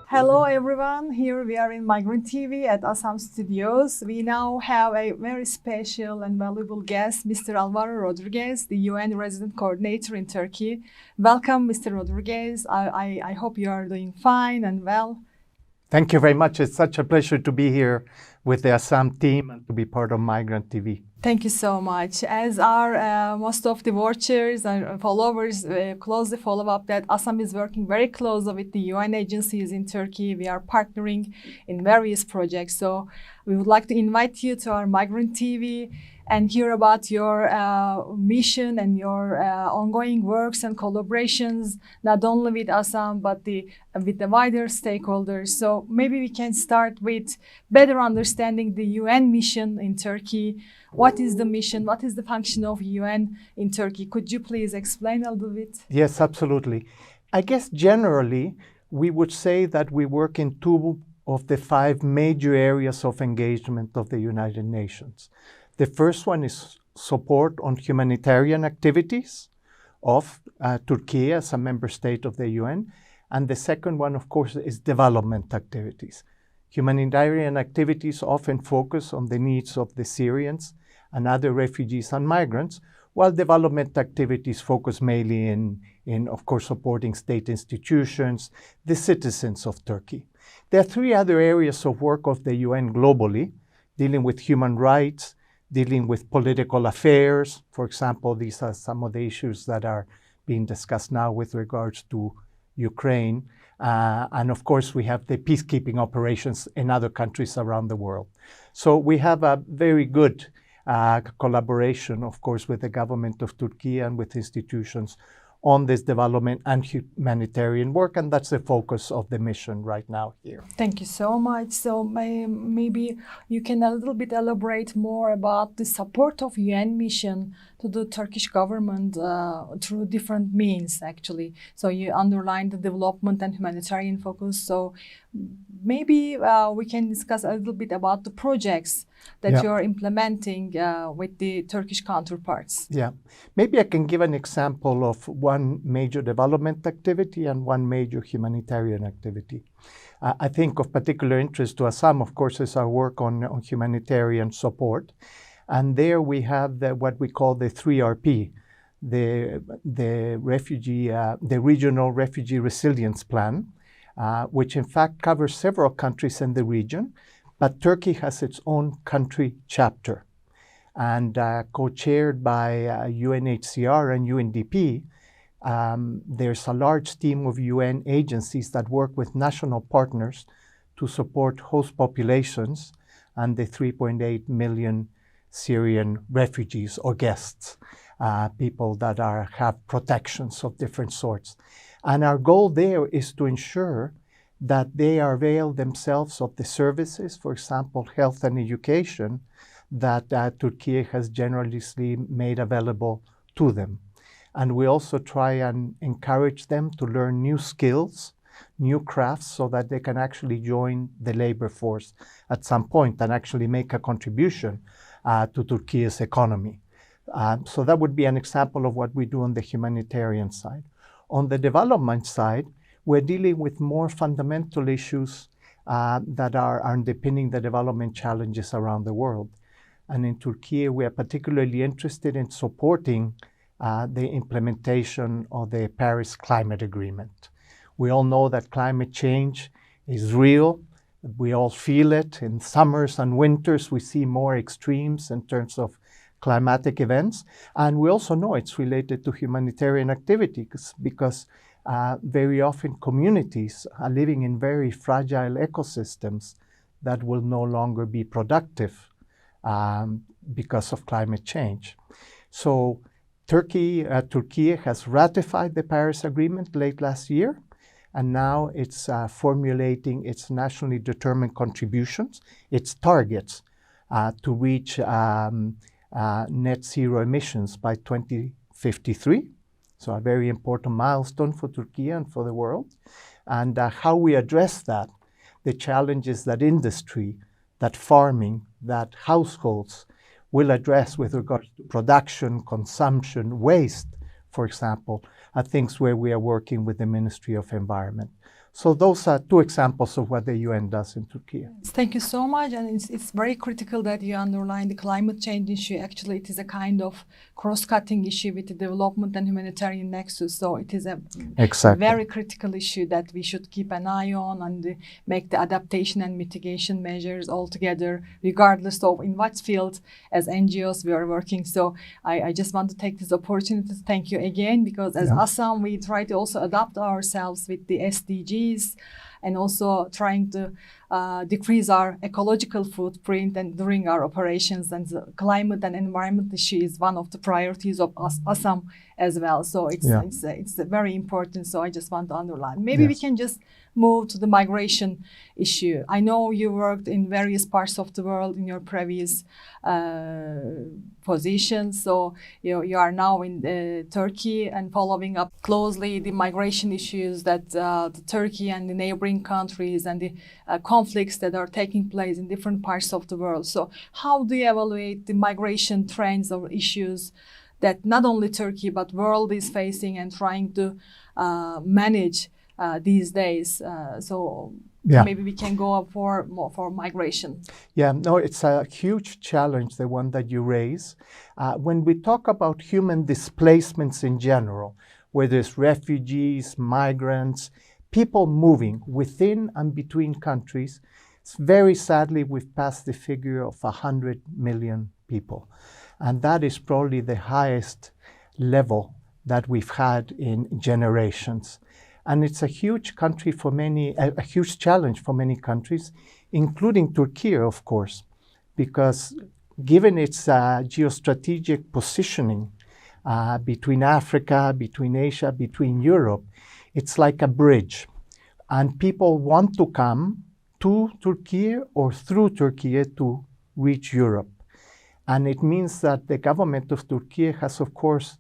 Hello everyone, here we are in Migrant TV at ASAM Studios. We now have a very special and valuable guest, Mr. Alvaro Rodriguez, the UN Resident Coordinator in Turkey. Welcome, Mr. Rodriguez. I hope you are doing fine and well. Thank you very much. It's such a pleasure to be here with the ASAM team and to be part of Migrant TV. Thank you so much. As our most of the watchers and followers closely follow up that ASAM is working very closely with the UN agencies in Turkey. We are partnering in various projects. So we would like to invite you to our Migrant TV and hear about your mission and your ongoing works and collaborations, not only with ASAM, but with the wider stakeholders. So maybe we can start with better understanding the UN mission in Turkey. What is the mission? What is the function of UN in Turkey? Could you please explain a little bit? Yes, absolutely. I guess generally we would say that we work in two of the 5 major areas of engagement of the United Nations. The first one is support on humanitarian activities of Turkey as a member state of the UN. And the second one, of course, is development activities. Humanitarian activities often focus on the needs of the Syrians and other refugees and migrants, while development activities focus mainly in of course, supporting state institutions, the citizens of Turkey. There are 3 other areas of work of the UN globally, dealing with human rights, dealing with political affairs. For example, these are some of the issues that are being discussed now with regards to Ukraine. And of course, we have the peacekeeping operations in other countries around the world. So we have a very good collaboration, of course, with the government of Turkey and with institutions on this development and humanitarian work, and that's the focus of the mission right now here. Thank you so much. So maybe you can a little bit elaborate more about the support of UN mission to the Turkish government through different means, actually. So you underlined the development and humanitarian focus. So maybe we can discuss a little bit about the projects that you're implementing with the Turkish counterparts. Yeah, maybe I can give an example of one major development activity and one major humanitarian activity. I think of particular interest to ASAM, of course, is our work on humanitarian support. And there we have what we call the 3RP, the Regional Refugee Resilience Plan, which in fact covers several countries in the region, but Turkey has its own country chapter. And co-chaired by UNHCR and UNDP, there's a large team of UN agencies that work with national partners to support host populations and the 3.8 million Syrian refugees or guests, people that have protections of different sorts. And our goal there is to ensure that they avail themselves of the services, for example, health and education, that Turkey has generously made available to them. And we also try and encourage them to learn new skills, new crafts, so that they can actually join the labor force at some point and actually make a contribution to Turkey's economy. So that would be an example of what we do on the humanitarian side. On the development side, we're dealing with more fundamental issues that are underpinning the development challenges around the world. And in Turkey, we are particularly interested in supporting the implementation of the Paris Climate Agreement. We all know that climate change is real. We all feel it. In summers and winters, we see more extremes in terms of climatic events. And we also know it's related to humanitarian activities because very often communities are living in very fragile ecosystems that will no longer be productive because of climate change. So Turkey has ratified the Paris Agreement late last year, and now it's formulating its nationally determined contributions, its targets to reach net zero emissions by 2053. So a very important milestone for Turkey and for the world. And how we address that, the challenges that industry, that farming, that households will address with regards to production, consumption, waste, for example, are things where we are working with the Ministry of Environment. So those are two examples of what the UN does in Turkey. Thank you so much. And it's very critical that you underline the climate change issue. Actually, it is a kind of cross-cutting issue with the development and humanitarian nexus. So it is a very critical issue that we should keep an eye on and make the adaptation and mitigation measures all together, regardless of in what field as NGOs we are working. So I just want to take this opportunity to thank you again, because as ASAM, we try to also adapt ourselves with the SDGs and also trying to decrease our ecological footprint and during our operations, and the climate and environment issue is one of the priorities of ASAM as well. So it's very important. So I just want to underline. Maybe we can just move to the migration issue. I know you worked in various parts of the world in your previous positions. So you are now in Turkey and following up closely the migration issues that the Turkey and the neighboring countries and the conflicts that are taking place in different parts of the world. So how do you evaluate the migration trends or issues that not only Turkey but world is facing and trying to manage these days? Maybe we can go up for migration. Yeah, no, it's a huge challenge, the one that you raise. When we talk about human displacements in general, whether it's refugees, migrants, people moving within and between countries, very sadly, we've passed the figure of 100 million people. And that is probably the highest level that we've had in generations. And it's a huge country for a huge challenge for many countries, including Turkey, of course, because given its geostrategic positioning between Africa, between Asia, between Europe, it's like a bridge. And people want to come to Turkey or through Turkey to reach Europe. And it means that the government of Turkey has, of course,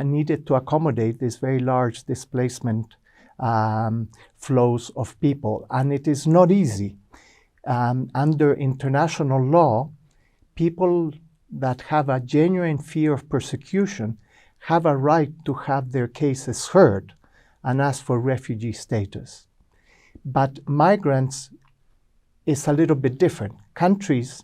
needed to accommodate this very large displacement flows of people. And it is not easy. Under international law, people that have a genuine fear of persecution have a right to have their cases heard and ask for refugee status. But migrants is a little bit different. Countries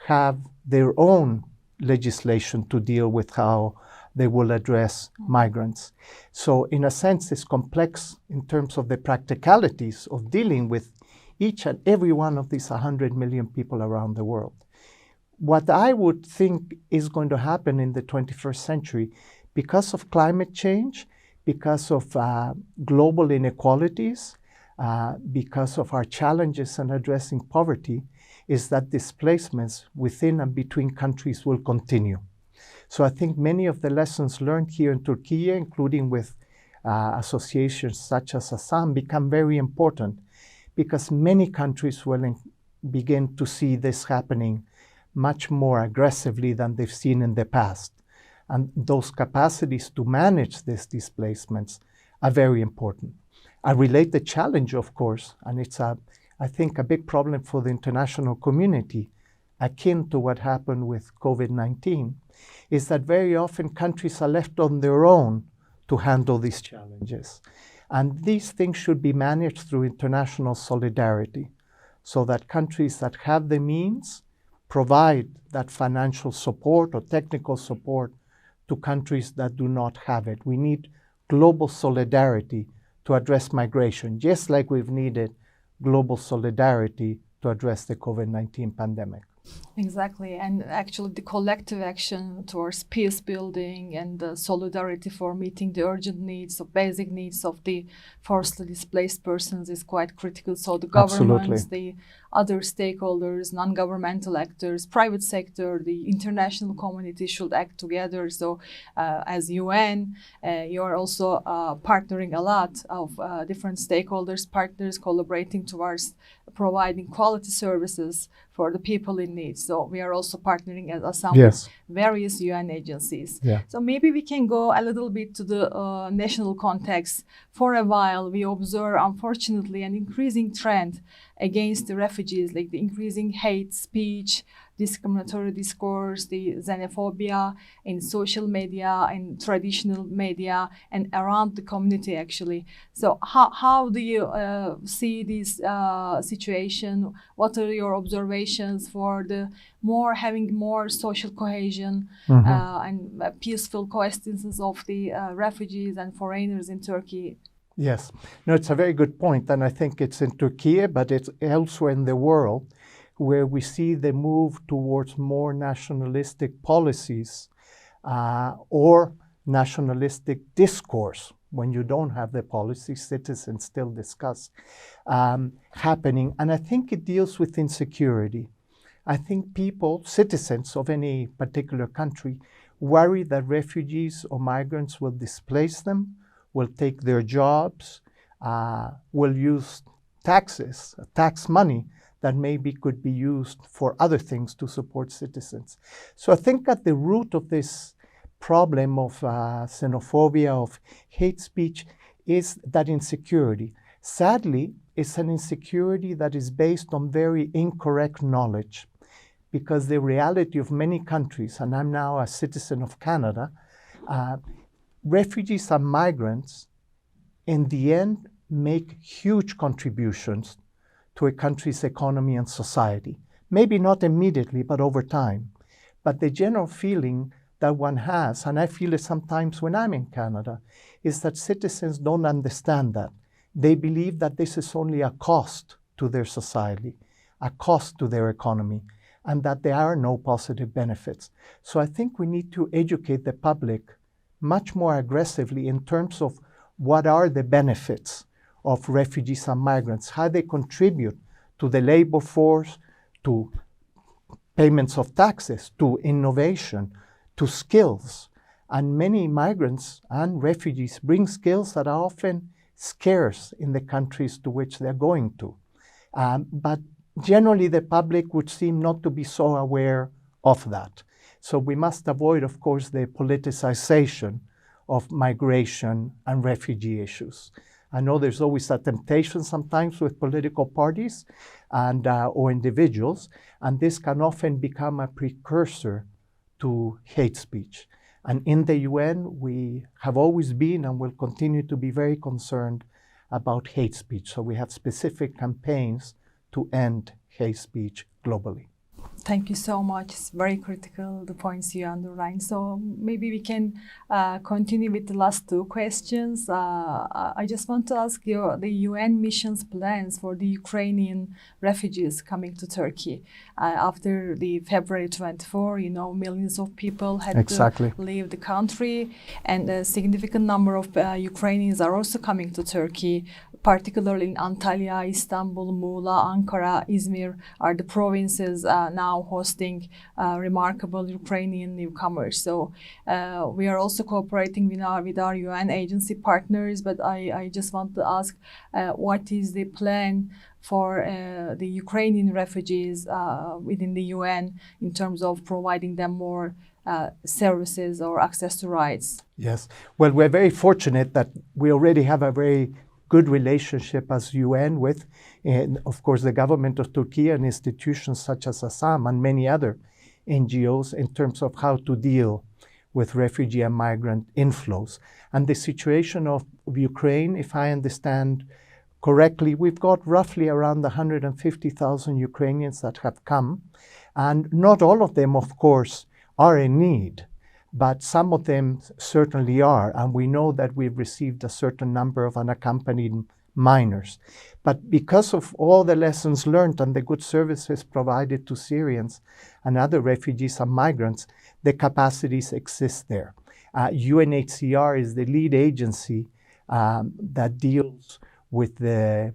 have their own legislation to deal with how they will address migrants. So in a sense, it's complex in terms of the practicalities of dealing with each and every one of these 100 million people around the world. What I would think is going to happen in the 21st century, because of climate change, because of global inequalities, because of our challenges in addressing poverty, is that displacements within and between countries will continue. So I think many of the lessons learned here in Turkey, including with associations such as ASAM, become very important, because many countries will begin to see this happening much more aggressively than they've seen in the past. And those capacities to manage these displacements are very important. I relate the challenge, of course, and it's, I think, a big problem for the international community, akin to what happened with COVID-19, is that very often countries are left on their own to handle these challenges. And these things should be managed through international solidarity, so that countries that have the means provide that financial support or technical support to countries that do not have it. We need global solidarity to address migration, just like we've needed global solidarity to address the COVID-19 pandemic. Exactly, and actually the collective action towards peace building and the solidarity for meeting the urgent needs of basic needs of the forcibly displaced persons is quite critical. So the governments, the other stakeholders, non-governmental actors, private sector, the international community should act together. So as UN, you are also partnering a lot of different stakeholders, partners collaborating towards providing quality services for the people in need. So we are also partnering as ASAM with various UN agencies. So maybe we can go a little bit to the national context. For a while, we observe, unfortunately, an increasing trend against the refugees, like the increasing hate speech, discriminatory discourse, the xenophobia in social media and traditional media and around the community actually. So how do you see this situation? What are your observations for the having more social cohesion and peaceful coexistence of the refugees and foreigners in Turkey? Yes, no, it's a very good point, and I think it's in Turkey, but it's elsewhere in the world where we see the move towards more nationalistic policies or nationalistic discourse. When you don't have the policy, citizens still discuss happening, and I think it deals with insecurity. I think people, citizens of any particular country, worry that refugees or migrants will displace them, will take their jobs, will use tax money that maybe could be used for other things to support citizens. So I think at the root of this problem of xenophobia, of hate speech, is that insecurity. Sadly, it's an insecurity that is based on very incorrect knowledge, because the reality of many countries, and I'm now a citizen of Canada, refugees and migrants, in the end, make huge contributions to a country's economy and society. Maybe not immediately, but over time. But the general feeling that one has, and I feel it sometimes when I'm in Canada, is that citizens don't understand that. They believe that this is only a cost to their society, a cost to their economy, and that there are no positive benefits. So I think we need to educate the public much more aggressively in terms of what are the benefits of refugees and migrants, how they contribute to the labor force, to payments of taxes, to innovation, to skills. And many migrants and refugees bring skills that are often scarce in the countries to which they're going to. But generally, the public would seem not to be so aware of that. So we must avoid, of course, the politicization of migration and refugee issues. I know there's always a temptation sometimes with political parties and or individuals, and this can often become a precursor to hate speech. And in the UN, we have always been and will continue to be very concerned about hate speech. So we have specific campaigns to end hate speech globally. Thank you so much. It's very critical, the points you underline. So maybe we can continue with the last two questions. I just want to ask you the UN mission's plans for the Ukrainian refugees coming to Turkey. After the February 24, millions of people had to leave the country, and a significant number of Ukrainians are also coming to Turkey, particularly in Antalya, Istanbul, Muğla, Ankara, Izmir are the provinces now hosting remarkable Ukrainian newcomers. So we are also cooperating with our UN agency partners, but I just want to ask what is the plan for the Ukrainian refugees within the UN in terms of providing them more services or access to rights? Yes, well, we're very fortunate that we already have a very good relationship as UN with, and of course, the government of Turkey and institutions such as ASAM and many other NGOs in terms of how to deal with refugee and migrant inflows. And the situation of Ukraine, if I understand correctly, we've got roughly around 150,000 Ukrainians that have come, and not all of them, of course, are in need. But some of them certainly are, and we know that we've received a certain number of unaccompanied minors. But because of all the lessons learned and the good services provided to Syrians and other refugees and migrants, the capacities exist there. UNHCR is the lead agency that deals with the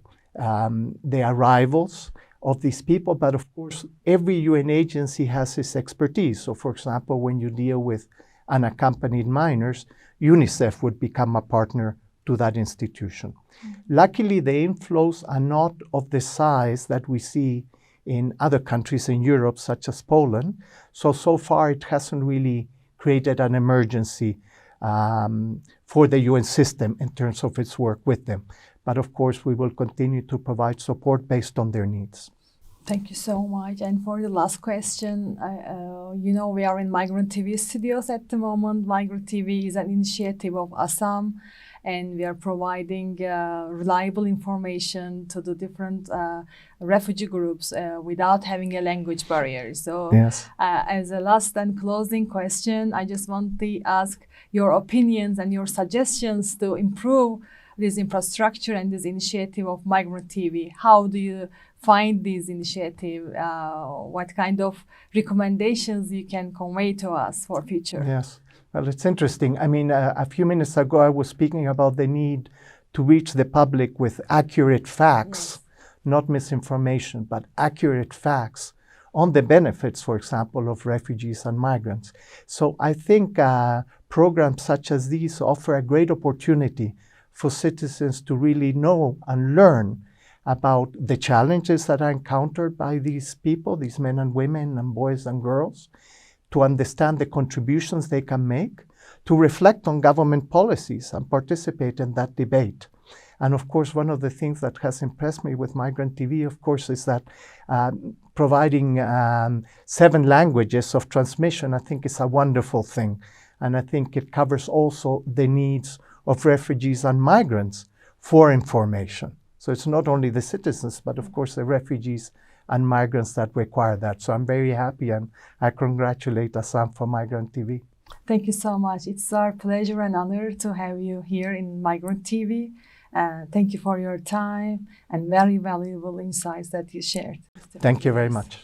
arrivals of these people, but of course, every UN agency has its expertise. So, for example, when you deal with unaccompanied minors, UNICEF would become a partner to that institution. Luckily, the inflows are not of the size that we see in other countries in Europe, such as Poland. So far, it hasn't really created an emergency for the UN system in terms of its work with them. But of course, we will continue to provide support based on their needs. Thank you so much. And for the last question, we are in Migrant TV studios at the moment. Migrant TV is an initiative of ASAM, and we are providing reliable information to the different refugee groups without having a language barrier. So Yes. As a last and closing question, I just want to ask your opinions and your suggestions to improve this infrastructure and this initiative of Migrant TV. How do you find this initiative? What kind of recommendations you can convey to us for future? Yes. Well, it's interesting. I mean, a few minutes ago, I was speaking about the need to reach the public with accurate facts, not misinformation, but accurate facts on the benefits, for example, of refugees and migrants. So I think programs such as these offer a great opportunity for citizens to really know and learn about the challenges that are encountered by these people, these men and women and boys and girls, to understand the contributions they can make, to reflect on government policies and participate in that debate. And of course, one of the things that has impressed me with Migrant TV, of course, is that providing 7 languages of transmission, I think is a wonderful thing. And I think it covers also the needs of refugees and migrants for information. So it's not only the citizens, but of course the refugees and migrants that require that. So I'm very happy, and I congratulate ASAM for Migrant TV. Thank you so much. It's our pleasure and honor to have you here in Migrant TV. Thank you for your time and very valuable insights that you shared. Thank you very much.